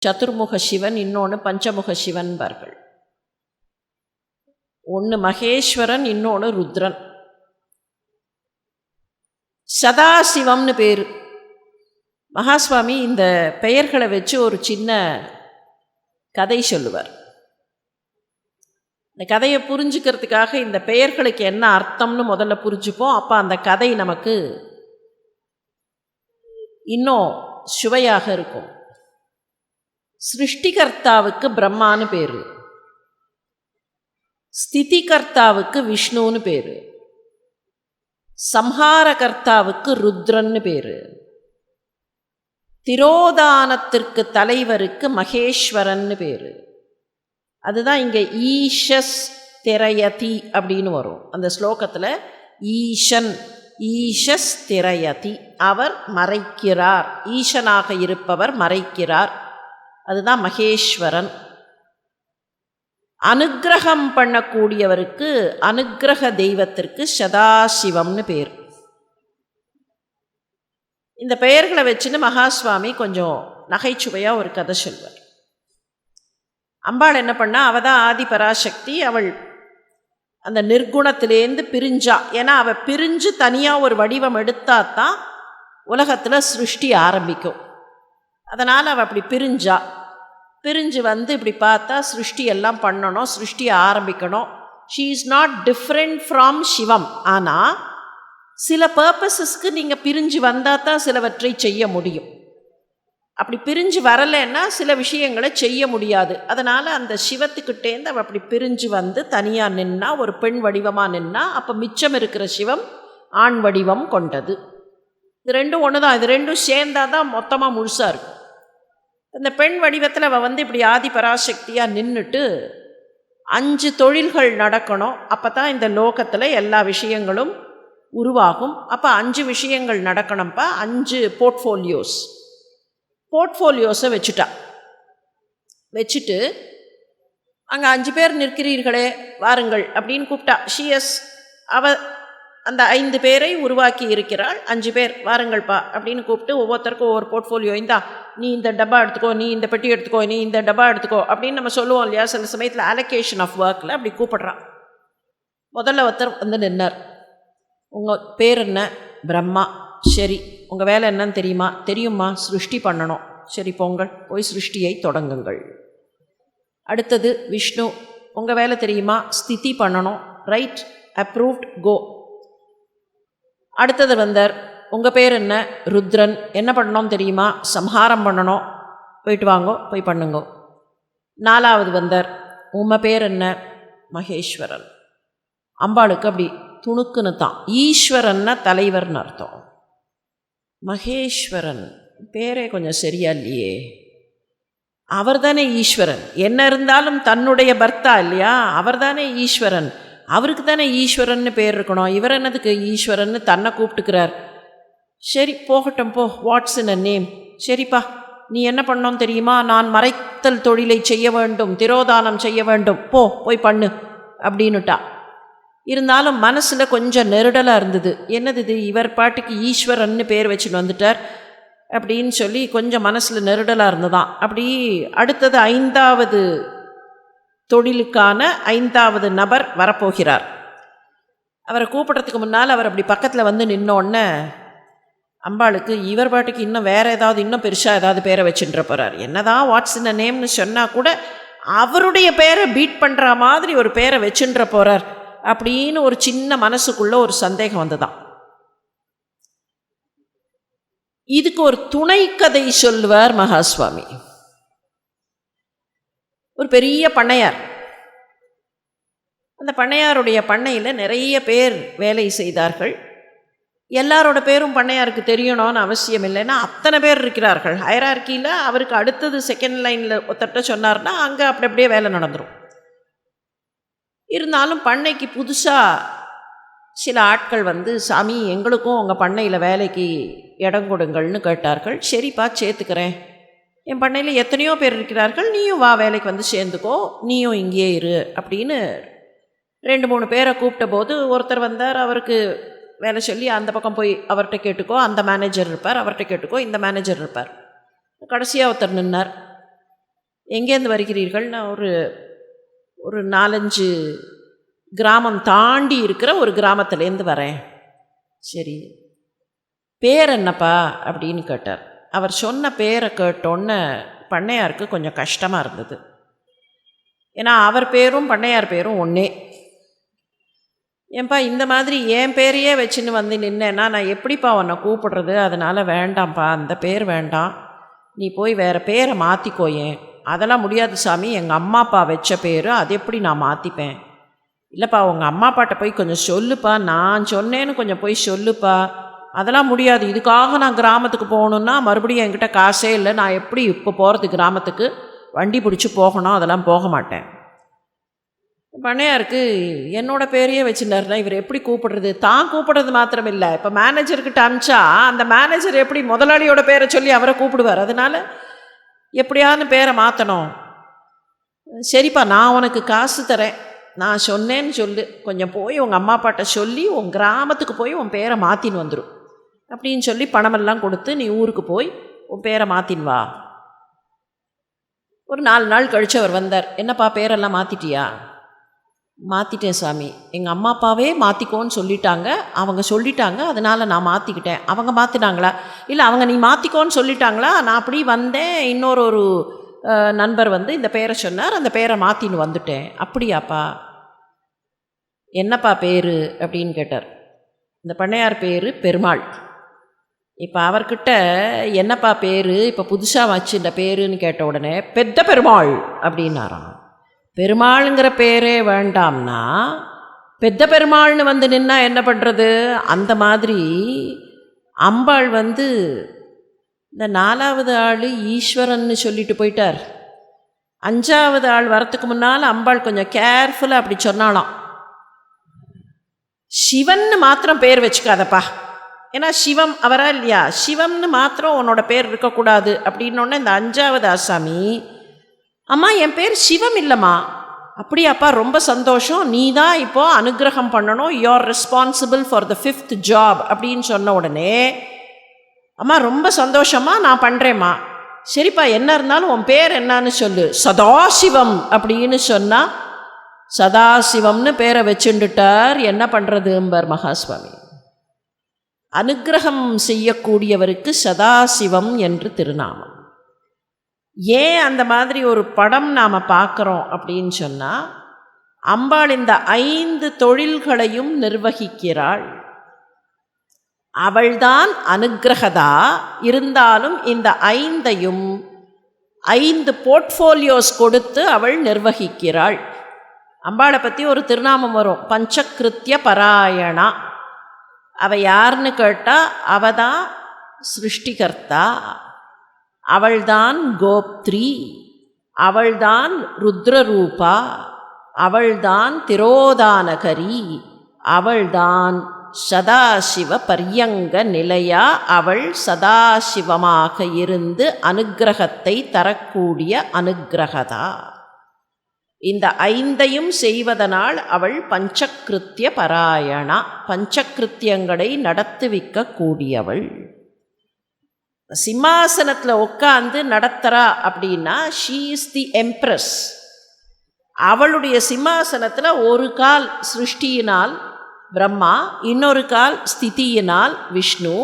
சதுர்முக சிவன், இன்னொன்று பஞ்சமுக சிவன்பார்கள். ஒன்று மகேஸ்வரன், இன்னொன்று ருத்ரன். சதாசிவம்னு பேர். மகாஸ்வாமி இந்த பெயர்களை வச்சு ஒரு சின்ன கதை சொல்லுவார். இந்த கதையை புரிஞ்சுக்கிறதுக்காக இந்த பெயர்களுக்கு என்ன அர்த்தம்னு முதல்ல புரிஞ்சுப்போம். அப்போ அந்த கதை நமக்கு இன்னும் சுவையாக இருக்கும். சிருஷ்டிகர்த்தாவுக்கு பிரம்மான்னு பேர், ஸ்திதிகர்த்தாவுக்கு விஷ்ணுன்னு பேர், சம்ஹாரகர்த்தாவுக்கு ருத்ரன்னு பேர், திரோதானத்திற்கு தலைவருக்கு மகேஸ்வரன்னு பேர். அதுதான் இங்கே ஈஷஸ் திரயதி அப்படின்னு வரும் அந்த ஸ்லோகத்தில். ஈஷன், ஈஷஸ் திரயதி, அவர் மறைக்கிறார், ஈஷனாக இருப்பவர் மறைக்கிறார், அதுதான் மகேஸ்வரன். அனுக்கிரகம் பண்ணக்கூடியவருக்கு, அனுக்கிரக தெய்வத்திற்கு சதாசிவம்னு பேர். இந்த பெயர்களை வச்சுன்னு மகாஸ்வாமி கொஞ்சம் நகைச்சுவையாக ஒரு கதை சொல்வார். அம்பாள் என்ன பண்ணா, அவள் தான் ஆதி பராசக்தி. அவள் அந்த நிர்குணத்திலேருந்து பிரிஞ்சா. ஏன்னா அவள் பிரிஞ்சு தனியாக ஒரு வடிவம் எடுத்தாதான் உலகத்தில் சிருஷ்டி ஆரம்பிக்கும். அதனால் அவள் அப்படி பிரிஞ்சு வந்து இப்படி பார்த்தா சிருஷ்டி எல்லாம் பண்ணணும், சிருஷ்டியை ஆரம்பிக்கணும். She is not different from Sivam. ஆனால் சில பர்பஸஸ்க்கு நீங்கள் பிரிஞ்சு வந்தால் தான் சிலவற்றை செய்ய முடியும். அப்படி பிரிஞ்சு வரலைன்னா சில விஷயங்களை செய்ய முடியாது. அதனால் அந்த சிவத்துக்கிட்டேருந்து அவள் அப்படி பிரிஞ்சு வந்து தனியாக நின்னா, ஒரு பெண் வடிவமாக நின்னா, அப்போ மிச்சம் இருக்கிற சிவம் ஆண் வடிவம் கொண்டது. இது ரெண்டும் ஒன்று தான். இது ரெண்டும் சேர்ந்தால் தான் மொத்தமாக முழுசாக இருக்கும். இந்த பெண் வடிவத்தில் அவள் வந்து இப்படி ஆதி பராசக்தியாக நின்றுட்டு 5 தொழில்கள் நடக்கணும். அப்போ தான் இந்த லோகத்தில் எல்லா விஷயங்களும் உருவாகும். அப்போ 5 விஷயங்கள் நடக்கணும்ப்பா. 5 போர்ட்ஃபோலியோஸை வச்சுட்டு அங்கே 5 பேர் நிற்கிறீர்களே வாருங்கள் அப்படின்னு கூப்பிட்டா. ஷியஸ் அவ அந்த 5 பேரை உருவாக்கி இருக்கிறாள். 5 பேர் வாருங்கள்ப்பா அப்படின்னு கூப்பிட்டு ஒவ்வொருத்தருக்கும் ஒவ்வொரு போர்ட்ஃபோலியோ, இந்தா நீ இந்த டப்பா எடுத்துக்கோ, நீ இந்த பெட்டி எடுத்துக்கோ, நீ இந்த டப்பா எடுத்துக்கோ அப்படின்னு நம்ம சொல்லுவோம் இல்லையா. சில சமயத்தில் அலோகேஷன் ஆஃப் ஒர்க்கில் அப்படி கூப்பிடுறான். முதல்ல ஒருத்தர் வந்து நின்னார். உங்கள் பேர் என்ன? பிரம்மா. சரி, உங்கள் வேலை என்னன்னு தெரியுமா? தெரியுமா, சிருஷ்டி பண்ணணும். சரி போங்கள், போய் சிருஷ்டியை தொடங்குங்கள். அடுத்தது விஷ்ணு. உங்கள் வேலை தெரியுமா? ஸ்திதி பண்ணணும். ரைட், அப்ரூவ்ட், கோ. அடுத்தது வந்தார். உங்கள் பேர் என்ன? ருத்ரன். என்ன பண்ணணும் தெரியுமா? சம்ஹாரம் பண்ணணும். போயிட்டு வாங்கோ, போய் பண்ணுங்கோ. 4வது வந்தார். உங்கள் பேர் என்ன? மகேஸ்வரன். அம்பாளுக்கு அப்படி துணுக்குன்னு தான். ஈஸ்வரன்னா தலைவர்னு அர்த்தம். மகேஸ்வரன் பேரே கொஞ்சம் சரியா இல்லையே. அவர் தானே ஈஸ்வரன். என்ன இருந்தாலும் தன்னுடைய பர்த்தா இல்லையா, அவர் தானே ஈஸ்வரன். அவருக்கு தானே ஈஸ்வரன்னு பேர் இருக்கணும். இவர் என்னதுக்கு ஈஸ்வரன்னு தன்னை கூப்பிட்டுக்கிறார். சரி போகட்டும் போ, வாட்ஸ் இன் அ நேம். சரிப்பா, நீ என்ன பண்ணோம் தெரியுமா? நான் மறைத்தல் தொழிலை செய்ய வேண்டும், திரோதானம் செய்ய வேண்டும், போய் பண்ணு அப்படின்னுட்டா. இருந்தாலும் மனசில் கொஞ்சம் நெருடலாக இருந்தது. என்னது இது, இவர் பாட்டுக்கு ஈஸ்வரன்னு பேர் வச்சுட்டு வந்துட்டார் அப்படின்னு சொல்லி கொஞ்சம் மனசில் நெருடலாக இருந்ததான். அப்படி அடுத்தது 5வது தொழிலுக்கான 5வது நபர் வரப்போகிறார். அவரை கூப்பிட்றதுக்கு முன்னால் அவர் அப்படி பக்கத்தில் வந்து நின்னோடனே அம்பாளுக்கு இவர் பாட்டுக்கு இன்னும் வேறு ஏதாவது இன்னும் பெருசாக ஏதாவது பேரை வச்சுட்டு போகிறார். என்னதான் வாட்ஸ் இன் அ நேம்னு சொன்னால் கூட அவருடைய பேரை பீட் பண்ணுற மாதிரி ஒரு பேரை வச்சுன்ற போகிறார் அப்படின்னு ஒரு சின்ன மனசுக்குள்ள ஒரு சந்தேகம் வந்துதான். இதுக்கு ஒரு துணை கதை சொல்லுவார் மகாஸ்வாமி. ஒரு பெரிய பண்ணையார். அந்த பண்ணையாருடைய பண்ணையில் நிறைய பேர் வேலை செய்தார்கள். எல்லாரோட பேரும் பண்ணையாருக்கு தெரியணும்னு அவசியம் இல்லைன்னா அத்தனை பேர் இருக்கிறார்கள். ஹைரார்க்கியில் அவருக்கு அடுத்தது செகண்ட் லைனில் ஒருத்தட்ட சொன்னார்னா அங்கே அப்படியே வேலை நடந்துடும். இருந்தாலும் பண்ணைக்கு புதுசாக சில ஆட்கள் வந்து, சாமி எங்களுக்கும் உங்கள் பண்ணையில் வேலைக்கு இடம் கொடுங்கள்னு கேட்டார்கள். சரிப்பா சேர்த்துக்கிறேன், என் பண்ணையில் எத்தனையோ பேர் இருக்கிறார்கள், நீயும் வா வேலைக்கு வந்து சேர்ந்துக்கோ, நீயும் இங்கேயே இரு அப்படின்னு 2-3 பேரை கூப்பிட்ட போது ஒருத்தர் வந்தார். அவருக்கு வேலை சொல்லி அந்த பக்கம் போய் அவர்கிட்ட கேட்டுக்கோ, அந்த மேனேஜர் இருப்பார், அவர்கிட்ட கேட்டுக்கோ, இந்த மேனேஜர் இருப்பார். கடைசியாக ஒருத்தர் நின்னார். எங்கேருந்து வருகிறீர்கள்? நான் ஒரு 4-5 கிராமம் தாண்டி இருக்கிற ஒரு கிராமத்துலேருந்து வரேன். சரி, பேர் என்னப்பா அப்படின்னு கேட்டார். அவர் சொன்ன பேரை கேட்டோன்னே பண்ணையாருக்கு கொஞ்சம் கஷ்டமாக இருந்தது. ஏன்னா அவர் பேரும் பண்ணையார் பேரும் ஒன்றே. ஏன்பா இந்த மாதிரி என் பேரையே வச்சுன்னு வந்து நின்னேன்னா நான் எப்படிப்பா உன்னை கூப்பிடுறது? அதனால் வேண்டாம்ப்பா, அந்த பேர் வேண்டாம், நீ போய் வேறு பேரை மாற்றிக்கோயேன். அதெல்லாம் முடியாது சாமி, எங்கள் அம்மா அப்பா வச்ச பேர், அது எப்படி நான் மாற்றிப்பேன்? இல்லைப்பா, உங்கள் அம்மா அப்பாட்ட போய் கொஞ்சம் சொல்லுப்பா, நான் சொன்னேன்னு கொஞ்சம் போய் சொல்லுப்பா. அதெல்லாம் முடியாது, இதுக்காக நான் கிராமத்துக்கு போகணுன்னா மறுபடியும் என்கிட்ட காசே இல்லை, நான் எப்படி இப்போ போகிறது கிராமத்துக்கு? வண்டி பிடிச்சி போகணும், அதெல்லாம் போக மாட்டேன். பண்ணையாருக்கு என்னோட பேரையே வச்சுருந்தாருன்னா இவர் எப்படி கூப்பிடுறது? தான் கூப்பிடுறது மாத்திரம் இல்லை, இப்போ மேனேஜர்கிட்ட அனுப்பிச்சா அந்த மேனேஜர் எப்படி முதலாளியோட பேரை சொல்லி அவரை கூப்பிடுவார். அதனால் எப்படியாவது பேரை மாற்றணும். சரிப்பா, நான் உனக்கு காசு தரேன், நான் சொன்னேன்னு சொல்லு, கொஞ்சம் போய் உங்கள் அம்மா அப்பாட்ட சொல்லி உன் கிராமத்துக்கு போய் உன் பேரை மாற்றின்னு வந்துடும் அப்படின்னு சொல்லி பணமெல்லாம் கொடுத்து நீ ஊருக்கு போய் உன் பேரை மாற்றின்னு வா. ஒரு 4 நாள் கழித்து அவர் வந்தார். என்னப்பா பேரெல்லாம் மாற்றிட்டியா? மாற்றிட்டேன் சாமி, எங்கள் அம்மா அப்பாவே மாற்றிக்கோன்னு சொல்லிட்டாங்க, அவங்க சொல்லிட்டாங்க, அதனால் நான் மாற்றிக்கிட்டேன். அவங்க மாற்றினாங்களா? இல்லை, அவங்க நீ மாற்றிக்கோன்னு சொல்லிட்டாங்களா? நான் அப்படி வந்தேன், இன்னொரு நண்பர் வந்து இந்த பேரை சொன்னார், அந்த பேரை மாற்றின்னு வந்துட்டேன். அப்படியாப்பா, என்னப்பா பேர் அப்படின்னு கேட்டார். இந்த பண்ணையார் பேர் பெருமாள். இப்போ அவர்கிட்ட என்னப்பா பேர் இப்போ புதுசாக வச்சு இந்த பேருன்னு கேட்ட உடனே பெத்த பெருமாள் அப்படின்னாராம். பெருமாளுங்கிற பேரே வேண்டாம்னா பெத்த பெருமாள்னு வந்து நின்னா என்ன பண்ணுறது? அந்த மாதிரி அம்பாள் வந்து இந்த 4வது ஆள் ஈஸ்வரன்னு சொல்லிட்டு போயிட்டார். 5வது ஆள் வரத்துக்கு முன்னால் அம்பாள் கொஞ்சம் கேர்ஃபுல்லாக அப்படி சொன்னாலாம், சிவன்னு மாத்திரம் பேர் வச்சுக்காதப்பா, ஏன்னா சிவம் அவரா இல்லையா, சிவம்னு மாத்திரம் உன்னோட பேர் இருக்கக்கூடாது அப்படின்னோடனே இந்த 5வது ஆசாமி, அம்மா என் பேர் சிவம் இல்லைம்மா. அப்படியாப்பா, ரொம்ப சந்தோஷம், நீ தான் இப்போது அனுகிரகம் பண்ணணும், you are responsible for the 5th job அப்படின்னு சொன்ன உடனே, அம்மா ரொம்ப சந்தோஷமா, நான் பண்ணுறேம்மா. சரிப்பா, என்ன இருந்தாலும் உன் பேர் என்னன்னு சொல்லு. சதாசிவம் அப்படின்னு சொன்னால் சதாசிவம்னு பேரை வச்சுண்டுட்டார். என்ன பண்ணுறதும்பார் மகாஸ்வாமி. அனுகிரகம் செய்யக்கூடியவருக்கு சதாசிவம் என்று திருநாமம். ஏன் அந்த மாதிரி ஒரு படம் நாம் பார்க்குறோம் அப்படின்னு சொன்னால், அம்பாள் இந்த 5 தொழில்களையும் நிர்வகிக்கிறாள். அவள்தான் அனுகிரகதா. இருந்தாலும் இந்த 5ஐயும் 5 போர்ட்ஃபோலியோஸ் கொடுத்து அவள் நிர்வகிக்கிறாள். அம்பாளை பற்றி ஒரு திருநாமம் வரும், பஞ்சகிருத்திய பராயணா. அவள் யாருன்னு கேட்டால் அவதான் சிருஷ்டிகர்த்தா, அவள்தான் கோப்த்ரி, அவள்தான் ருத்ரரூபா, அவள்தான் திரோதானகரி, அவள்தான் சதாசிவ பர்யங்க நிலையா. அவள் சதாசிவமாக இருந்து அனுகிரகத்தை தரக்கூடிய அனுகிரகதா. இந்த 5ஐயும் செய்வதனால் அவள் பஞ்சகிருத்திய பராயணா, பஞ்சகிருத்தியங்களை நடத்துவிக்க கூடியவள். சிம்மாசனத்தில் உட்காந்து நடத்துகிறா அப்படின்னா ஷீ இஸ் தி எம்ப்ரஸ். அவளுடைய சிம்மாசனத்தில் ஒரு கால் சிருஷ்டியினால் பிரம்மா, இன்னொரு கால் ஸ்திதியினால் விஷ்ணு,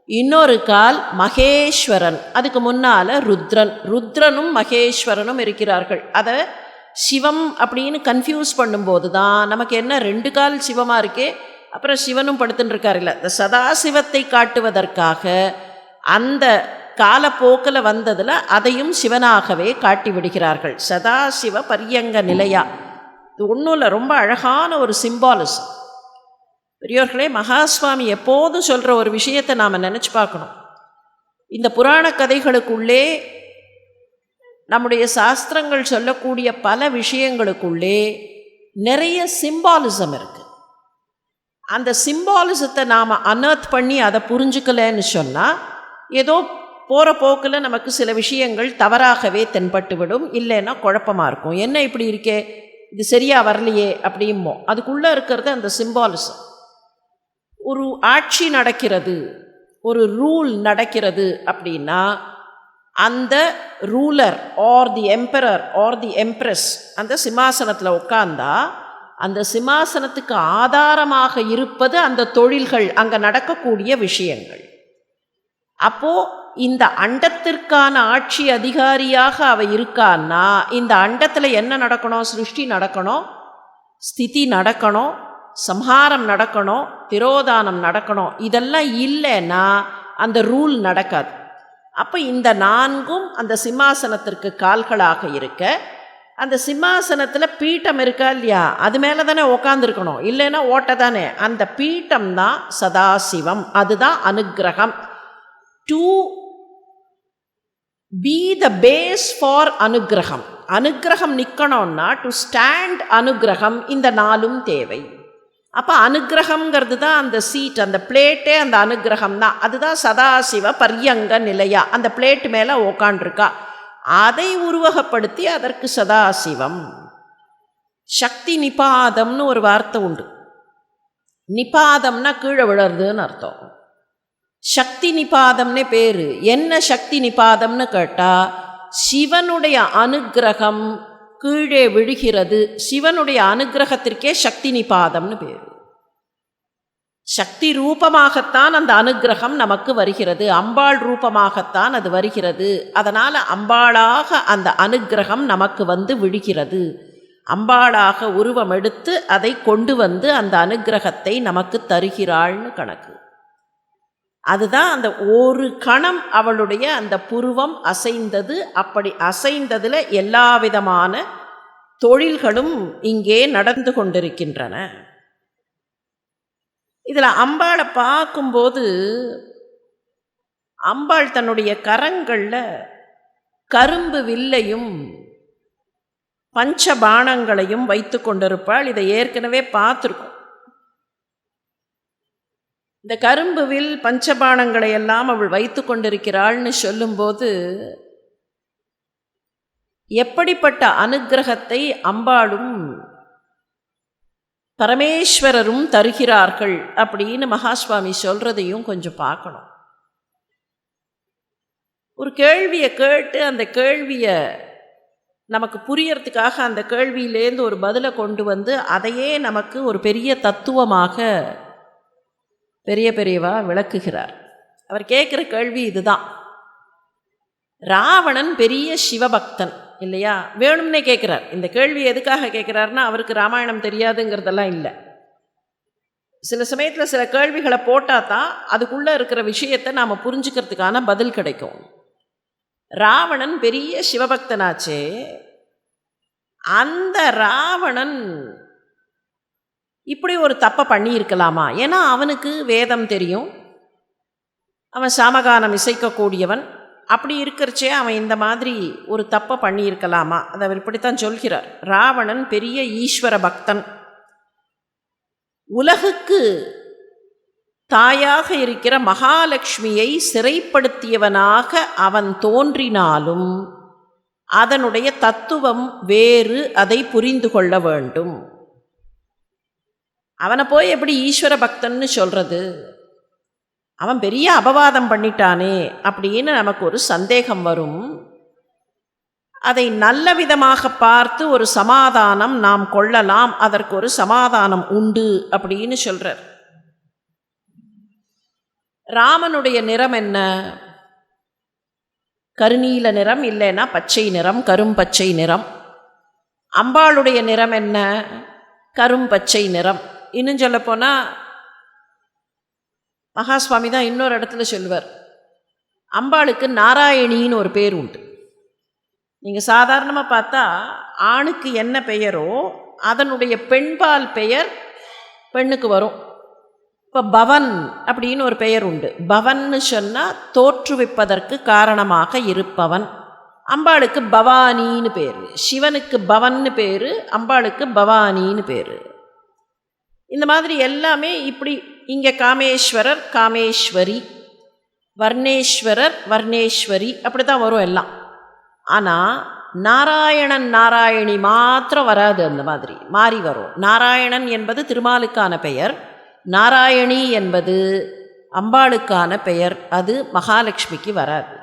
இன்னொரு கால் மகேஸ்வரன், அதுக்கு முன்னால் ருத்ரன். ருத்ரனும் மகேஸ்வரனும் இருக்கிறார்கள். அதை சிவம் அப்படின்னு கன்ஃபியூஸ் பண்ணும்போது தான் நமக்கு என்ன 2 கால் சிவமாக இருக்கே, அப்புறம் சிவனும் படுத்துன்னு இருக்கார். இல்லை, இந்த சதாசிவத்தை காட்டுவதற்காக அந்த காலப்போக்கில் வந்ததில் அதையும் சிவனாகவே காட்டி விடுகிறார்கள். சதாசிவ பர்யங்க நிலையா. இது ஒன்றும் இல்லை, ரொம்ப அழகான ஒரு சிம்பாலிசம். பெரியோர்களே, மகாஸ்வாமி எப்போதும் சொல்கிற ஒரு விஷயத்தை நாம் நினச்சி பார்க்கணும். இந்த புராண கதைகளுக்குள்ளே, நம்முடைய சாஸ்திரங்கள் சொல்லக்கூடிய பல விஷயங்களுக்குள்ளே நிறைய சிம்பாலிசம் இருக்குது. அந்த சிம்பாலிசத்தை நாம் அனர்த் பண்ணி அதை புரிஞ்சுக்கலன்னு சொன்னால் ஏதோ போகிற போக்கில் நமக்கு சில விஷயங்கள் தவறாகவே தென்பட்டுவிடும், இல்லைன்னா குழப்பமாக இருக்கும். என்ன இப்படி இருக்கே, இது சரியாக வரலையே அப்படிமோ. அதுக்குள்ளே இருக்கிறது அந்த சிம்பாலிசம். ஒரு ஆட்சி நடக்கிறது, ஒரு ரூல் நடக்கிறது அப்படின்னா அந்த ruler or the emperor or the empress அந்த சிம்மாசனத்தில் உட்கார்ந்தா அந்த சிம்மாசனத்துக்கு ஆதாரமாக இருப்பது அந்த தொழில்கள், அங்கே நடக்கக்கூடிய விஷயங்கள். அப்போது இந்த அண்டத்திற்கான ஆட்சி அதிகாரியாக அவ இருக்கான்னா இந்த அண்டத்தில் என்ன நடக்கணும்? சிருஷ்டி நடக்கணும், ஸ்திதி நடக்கணும், சம்ஹாரம் நடக்கணும், திரோதானம் நடக்கணும். இதெல்லாம் இல்லைன்னா அந்த ரூல் நடக்காது. அப்போ இந்த நான்கும் அந்த சிம்மாசனத்திற்கு கால்களாக இருக்க, அந்த சிம்மாசனத்தில் பீட்டம் இருக்கா இல்லையா, அது மேலே தானே உக்காந்துருக்கணும், இல்லைன்னா ஓட்ட தானே. அந்த பீட்டம் தான் சதாசிவம், அதுதான் அனுக்கிரகம். To be the base for அனுக்கிரகம். அனுக்கிரகம் நிற்கணும்னா டு ஸ்டாண்ட் அனுக்கிரகம், இந்த நாலும் தேவை. அப்போ அனுக்கிரகங்கிறது தான் அந்த சீட், அந்த பிளேட்டே அந்த அனுக்கிரகம் தான். அதுதான் சதாசிவ பர்யங்க நிலையா, அந்த பிளேட்டு மேலே உக்காண்டிருக்கா. அதை உருவகப்படுத்தி அதற்கு சதாசிவம். சக்தி நிபாதம்னு ஒரு வார்த்தை உண்டு. நிபாதம்னா கீழே விழறதுன்னு அர்த்தம். சக்தி நிபாதம்னே பேர். என்ன சக்தி நிபாதம்னு கேட்டால் சிவனுடைய அனுக்கிரகம் கீழே விழுகிறது. சிவனுடைய அனுக்கிரகத்திற்கே சக்தி நிபாதம்னு பேர். சக்தி ரூபமாகத்தான் அந்த அனுக்கிரகம் நமக்கு வருகிறது, அம்பாள் ரூபமாகத்தான் அது வருகிறது. அதனால் அம்பாளாக அந்த அனுக்கிரகம் நமக்கு வந்து விழுகிறது. அம்பாளாக உருவம் எடுத்து அதை கொண்டு வந்து அந்த அனுக்கிரகத்தை நமக்கு தருகிறாள்னு கணக்கு. அதுதான் அந்த ஒரு கணம் அவளுடைய அந்த புருவம் அசைந்தது. அப்படி அசைந்ததில் எல்லா விதமான தொழில்களும் இங்கே நடந்து கொண்டிருக்கின்றன. இதில் அம்பாளை பார்க்கும்போது அம்பாள் தன்னுடைய கரங்களில் கரும்பு வில்லையும் பஞ்சபாணங்களையும் வைத்து கொண்டிருப்பாள். இதை ஏற்கனவே பார்த்துருக்கோம். இந்த கரும்பு வில் பஞ்சபாணங்களை எல்லாம் அவள் வைத்து கொண்டிருக்கிறாள்னு சொல்லும்போது எப்படிப்பட்ட அனுக்கிரகத்தை அம்பாளும் பரமேஸ்வரரும் தருகிறார்கள் அப்படின்னு மகாஸ்வாமி சொல்றதையும் கொஞ்சம் பார்க்கணும். ஒரு கேள்வியை கேட்டு அந்த கேள்வியை நமக்கு புரியறதுக்காக அந்த கேள்வியிலேருந்து ஒரு பதிலை கொண்டு வந்து அதையே நமக்கு ஒரு பெரிய தத்துவமாக பெரியவா விளக்குகிறார். அவர் கேட்குற கேள்வி இதுதான். ராவணன் பெரிய சிவபக்தன் இல்லையா? வேணும்னே கேட்குறார். இந்த கேள்வி எதுக்காக கேட்குறாருன்னா அவருக்கு ராமாயணம் தெரியாதுங்கிறதெல்லாம் இல்லை. சில சமயத்தில் சில கேள்விகளை போட்டால் தான் அதுக்குள்ளே இருக்கிற விஷயத்தை நாம் புரிஞ்சுக்கிறதுக்கான பதில் கிடைக்கும். ராவணன் பெரிய சிவபக்தனாச்சே, அந்த ராவணன் இப்படி ஒரு தப்பை பண்ணியிருக்கலாமா? ஏன்னா அவனுக்கு வேதம் தெரியும், அவன் சாமகானம் இசைக்கக்கூடியவன். அப்படி இருக்கிறச்சே அவன் இந்த மாதிரி ஒரு தப்பை பண்ணியிருக்கலாமா? அதை அவர் இப்படித்தான் சொல்கிறார். ராவணன் பெரிய ஈஸ்வர பக்தன், உலகுக்கு தாயாக இருக்கிற மகாலட்சுமியை சிறைப்படுத்தியவனாக அவன் தோன்றினாலும் அதனுடைய தத்துவம் வேறு, அதை புரிந்து கொள்ள வேண்டும். அவனை போய் எப்படி ஈஸ்வர பக்தன்னு சொல்கிறது? அவன் பெரிய அபவாதம் பண்ணிட்டானே அப்படின்னு நமக்கு ஒரு சந்தேகம் வரும். அதை நல்ல விதமாக பார்த்து ஒரு சமாதானம் நாம் கொள்ளலாம், அதற்கு ஒரு சமாதானம் உண்டு அப்படின்னு சொல்கிறார். ராமனுடைய நிறம் என்ன? கருநீல நிறம், இல்லைன்னா பச்சை நிறம், கரும்பச்சை நிறம். அம்பாளுடைய நிறம் என்ன? கரும்பச்சை நிறம். இன்னும் சொல்லப்போனால் மகாஸ்வாமி தான் இன்னொரு இடத்துல சொல்லுவார், அம்பாளுக்கு நாராயணின்னு ஒரு பேர் உண்டு. நீங்கள் சாதாரணமாக பார்த்தா ஆணுக்கு என்ன பெயரோ அதனுடைய பெண்பால் பெயர் பெண்ணுக்கு வரும். இப்போ பவன் அப்படின்னு ஒரு பெயர் உண்டு. பவன்னு சொன்னால் தோற்றுவிப்பதற்கு காரணமாக இருப்பவன். அம்பாளுக்கு பவானின்னு பேர். சிவனுக்கு பவன்னு பேர், அம்பாளுக்கு பவானின்னு பேர். இந்த மாதிரி எல்லாமே இப்படி இங்கே காமேஸ்வரர் காமேஸ்வரி, வர்ணேஸ்வரர் வர்ணேஸ்வரி, அப்படி தான் வரும் எல்லாம். ஆனால் நாராயணன் நாராயணி மாத்திரம் வராது, அந்த மாதிரி மாறி வரும். நாராயணன் என்பது திருமாலுக்கான பெயர், நாராயணி என்பது அம்பாளுக்கான பெயர், அது மகாலட்சுமிக்கு வராது.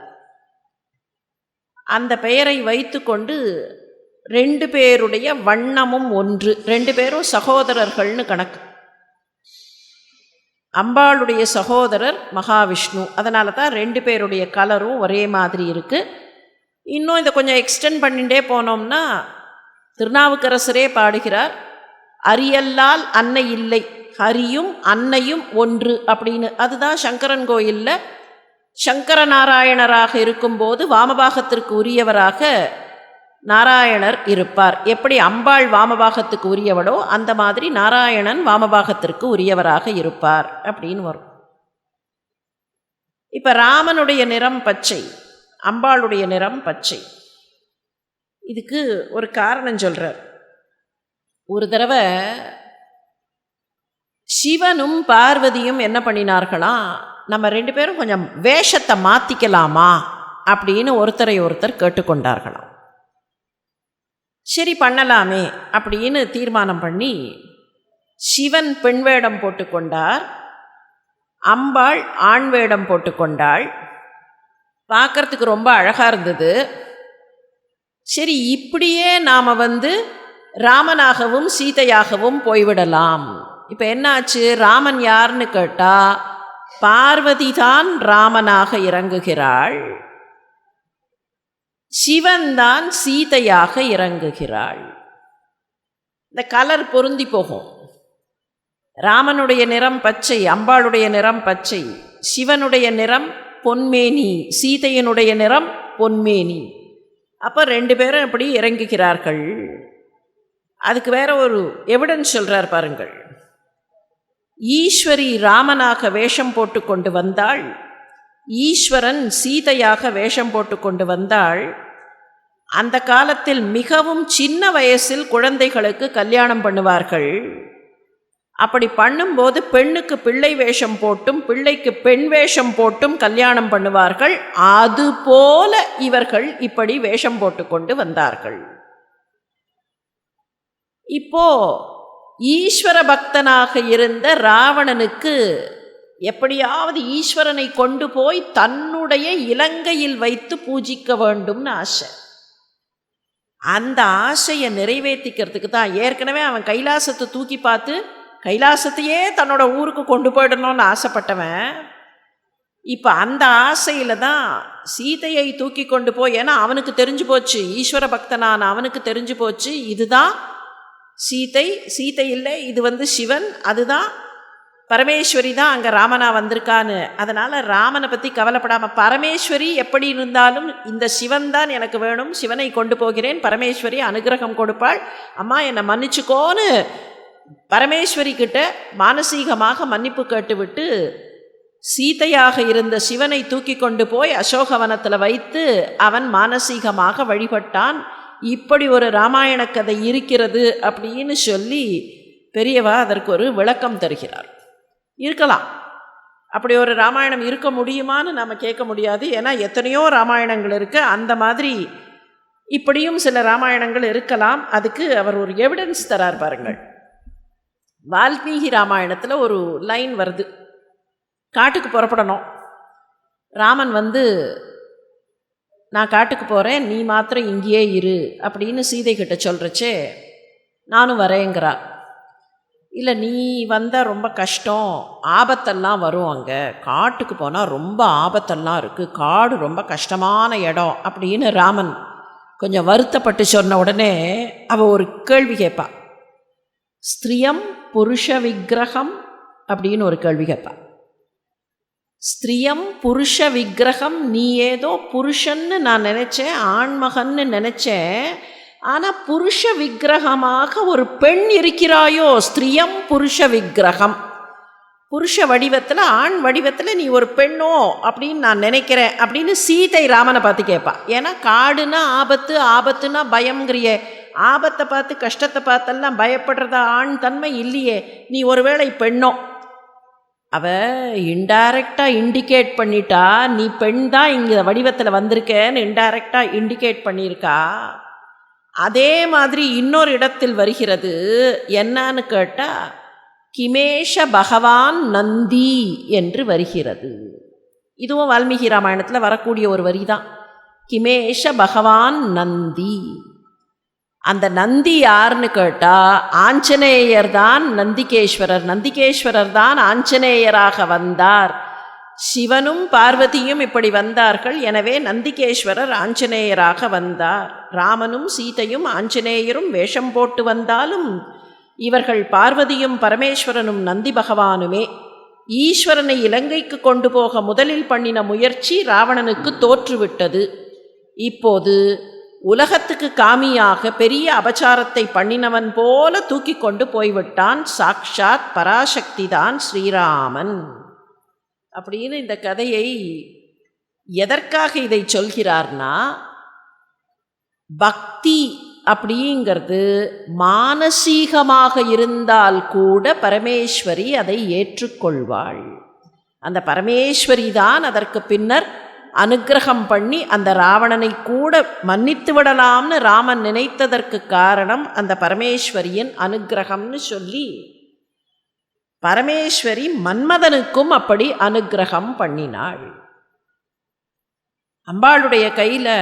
அந்த பெயரை வைத்து கொண்டு 2 பேருடைய வண்ணமும் ஒன்று, 2 பேரும் சகோதரர்கள்னு கணக்கு. அம்பாளுடைய சகோதரர் மகாவிஷ்ணு, அதனால தான் 2 பேருடைய கலரும் ஒரே மாதிரி இருக்குது. இன்னும் இதை கொஞ்சம் எக்ஸ்டெண்ட் பண்ணிகிட்டே போனோம்னா திருநாவுக்கரசரே பாடுகிறார், அரியல்லால் அன்னை இல்லை, ஹரியும் அன்னையும் ஒன்று அப்படின்னு. அதுதான் சங்கரன் கோயிலில் சங்கர நாராயணராக இருக்கும்போது வாமபாகத்திற்கு உரியவராக நாராயணர் இருப்பார். எப்படி அம்பாள் வாமபாகத்துக்கு உரியவளோ அந்த மாதிரி நாராயணன் வாமபாகத்திற்கு உரியவராக இருப்பார் அப்படின்னு வரும். இப்போ ராமனுடைய நிறம் பச்சை, அம்பாளுடைய நிறம் பச்சை. இதுக்கு ஒரு காரணம் சொல்கிறார். ஒரு தடவை சிவனும் பார்வதியும் என்ன பண்ணினார்களாம், நம்ம 2 பேரும் கொஞ்சம் வேஷத்தை மாற்றிக்கலாமா அப்படின்னு ஒருத்தரை ஒருத்தர் கேட்டுக்கொண்டார்களாம். சரி பண்ணலாமே அப்படின்னு தீர்மானம் பண்ணி சிவன் பெண் வேடம் போட்டுக்கொண்டார், அம்பாள் ஆண் வேடம் போட்டுக்கொண்டாள். பார்க்கறதுக்கு ரொம்ப அழகாக இருந்தது. சரி இப்படியே நாம் ராமனாகவும் சீதையாகவும் போய்விடலாம். இப்போ என்னாச்சு, ராமன் யாருன்னு கேட்டால் பார்வதி தான் ராமனாக இறங்குகிறாள், சிவன்தான் சீதையாக இறங்குகிறாள். இந்த கலர் பொருந்தி போகும். ராமனுடைய நிறம் பச்சை, அம்பாளுடைய நிறம் பச்சை, சிவனுடைய நிறம் பொன்மேனி, சீதையனுடைய நிறம் பொன்மேனி. அப்போ 2 பேரும் எப்படி இறங்குகிறார்கள். அதுக்கு வேற ஒரு எவிடன்ஸ் சொல்கிறார் பாருங்கள். ஈஸ்வரி ராமனாக வேஷம் போட்டு கொண்டு வந்தாள், ஈஸ்வரன் சீதையாக வேஷம் போட்டு கொண்டு வந்தாள். அந்த காலத்தில் மிகவும் சின்ன வயசில் குழந்தைகளுக்கு கல்யாணம் பண்ணுவார்கள். அப்படி பண்ணும்போது பெண்ணுக்கு பிள்ளை வேஷம் போட்டும் பிள்ளைக்கு பெண் வேஷம் போட்டும் கல்யாணம் பண்ணுவார்கள். அதுபோல இவர்கள் இப்படி வேஷம் போட்டு கொண்டு வந்தார்கள். இப்போ ஈஸ்வர பக்தனாக இருந்த ராவணனுக்கு எப்படியாவது ஈஸ்வரனை கொண்டு போய் தன்னுடைய இலங்கையில் வைத்து பூஜிக்க வேண்டும்னு ஆசை. அந்த ஆசையை நிறைவேற்றிக்கிறதுக்கு தான் ஏற்கனவே அவன் கைலாசத்தை தூக்கி பார்த்து கைலாசத்தையே தன்னோட ஊருக்கு கொண்டு போயிடணும்னு ஆசைப்பட்டவன். இப்போ அந்த ஆசையில் தான் சீதையை தூக்கி கொண்டு போய், ஏன்னா அவனுக்கு தெரிஞ்சு போச்சு, ஈஸ்வர பக்தனான அவனுக்கு தெரிஞ்சு போச்சு, இதுதான் சீதை, சீதை இல்லை இது சிவன், அதுதான் பரமேஸ்வரி தான் அங்கே ராமனா வந்திருக்கான்னு. அதனால் ராமனை பற்றி கவலைப்படாமல் பரமேஸ்வரி எப்படி இருந்தாலும் இந்த சிவன் தான் எனக்கு வேணும், சிவனை கொண்டு போகிறேன், பரமேஸ்வரி அனுகிரகம் கொடுப்பாள், அம்மா என்னை மன்னிச்சுக்கோன்னு பரமேஸ்வரி கிட்ட மானசீகமாக மன்னிப்பு கேட்டுவிட்டு சீதையாக இருந்த சிவனை தூக்கி கொண்டு போய் அசோகவனத்தில் வைத்து அவன் மானசீகமாக வழிபட்டான். இப்படி ஒரு ராமாயண கதை இருக்கிறது அப்படின்னு சொல்லி பெரியவா அதற்கு ஒரு விளக்கம் தருகிறார். இருக்கலாம், அப்படி ஒரு ராமாயணம் இருக்க முடியுமான்னு நம்ம கேட்க முடியாது. ஏன்னா எத்தனையோ ராமாயணங்கள் இருக்குது. அந்த மாதிரி இப்படியும் சில ராமாயணங்கள் இருக்கலாம். அதுக்கு அவர் ஒரு எவிடன்ஸ் தரார் பாருங்கள். வால்மீகி ராமாயணத்தில் ஒரு லைன் வருது. காட்டுக்கு புறப்படணும், ராமன் நான் காட்டுக்கு போகிறேன், நீ மாத்திரம் இங்கேயே இரு அப்படின்னு சீதை கிட்ட சொல்கிறச்சே நானும் வரேங்கிறா. இல்லை நீ வந்தால் ரொம்ப கஷ்டம், ஆபத்தெல்லாம் வரும், அங்கே காட்டுக்கு போனால் ரொம்ப ஆபத்தெல்லாம் இருக்குது, காடு ரொம்ப கஷ்டமான இடம் அப்படின்னு ராமன் கொஞ்சம் வருத்தப்பட்டு சொன்ன உடனே அவள் ஒரு கேள்வி கேட்பா. ஸ்திரியம் புருஷ விக்கிரகம் அப்படின்னு ஒரு கேள்வி கேட்பா. ஸ்திரியம் புருஷ விக்கிரகம், நீ ஏதோ புருஷன்னு நான் நினச்சேன், ஆண்மகன்னு நினச்சேன், ஆனால் புருஷ விக்கிரகமாக ஒரு பெண் இருக்கிறாயோ, ஸ்திரியம் புருஷ விக்கிரகம், புருஷ வடிவத்தில் ஆண் வடிவத்தில் நீ ஒரு பெண்ணோ அப்படின்னு நான் நினைக்கிறேன் அப்படின்னு சீதை ராமனை பார்த்து கேட்பா. ஏன்னா காடுனா ஆபத்து, ஆபத்துனா பயம்ங்கிறிய, ஆபத்தை பார்த்து கஷ்டத்தை பார்த்தெல்லாம் பயப்படுறதா ஆண் தன்மை இல்லையே, நீ ஒருவேளை பெண்ணோ. அவ இன்டைரக்டாக இண்டிகேட் பண்ணிட்டா, நீ பெண் தான் இங்கே வடிவத்தில் வந்திருக்கேன்னு இன்டைரக்டாக இண்டிகேட் பண்ணியிருக்கா. அதே மாதிரி இன்னொரு இடத்தில் வருகிறது. என்னன்னு கேட்டால் கிமேஷ பகவான் நந்தி என்று வருகிறது. இதுவும் வால்மீகி ராமாயணத்தில் வரக்கூடிய ஒரு வரி தான். கிமேஷ பகவான் நந்தி. அந்த நந்தி யாருன்னு கேட்டால் ஆஞ்சநேயர் தான் நந்திகேஸ்வரர். நந்திகேஸ்வரர் தான் ஆஞ்சநேயராக வந்தார். சிவனும் பார்வதியும் இப்படி வந்தார்கள். எனவே நந்திகேஸ்வரர் ஆஞ்சநேயராக வந்தார். ராமனும் சீதையும் ஆஞ்சநேயரும் வேஷம் போட்டு வந்தாலும் இவர்கள் பார்வதியும் பரமேஸ்வரனும் நந்தி பகவானுமே. ஈஸ்வரனை இலங்கைக்கு கொண்டு போக முதலில் பண்ணின முயற்சி ராவணனுக்கு தோற்றுவிட்டது. இப்போது உலகத்துக்கு காமியாக பெரிய அபச்சாரத்தை பண்ணினவன் போல தூக்கி கொண்டு போய்விட்டான். சாக்ஷாத் பராசக்தி தான் ஸ்ரீராமன் அப்படின்னு இந்த கதையை எதற்காக இதை சொல்கிறார்னா, பக்தி அப்படிங்கிறது மானசீகமாக இருந்தால் கூட பரமேஸ்வரி அதை ஏற்றுக்கொள்வாள். அந்த பரமேஸ்வரி தான் அதற்கு பின்னர் அனுக்கிரகம் பண்ணி அந்த ராவணனை கூட மன்னித்து விடலாம்னு ராமன் நினைத்ததற்கு காரணம் அந்த பரமேஸ்வரியின் அனுக்கிரகம்னு சொல்லி, பரமேஸ்வரி மன்மதனுக்கும் அப்படி அனுக்கிரகம் பண்ணினாள். அம்பாளுடைய கையில்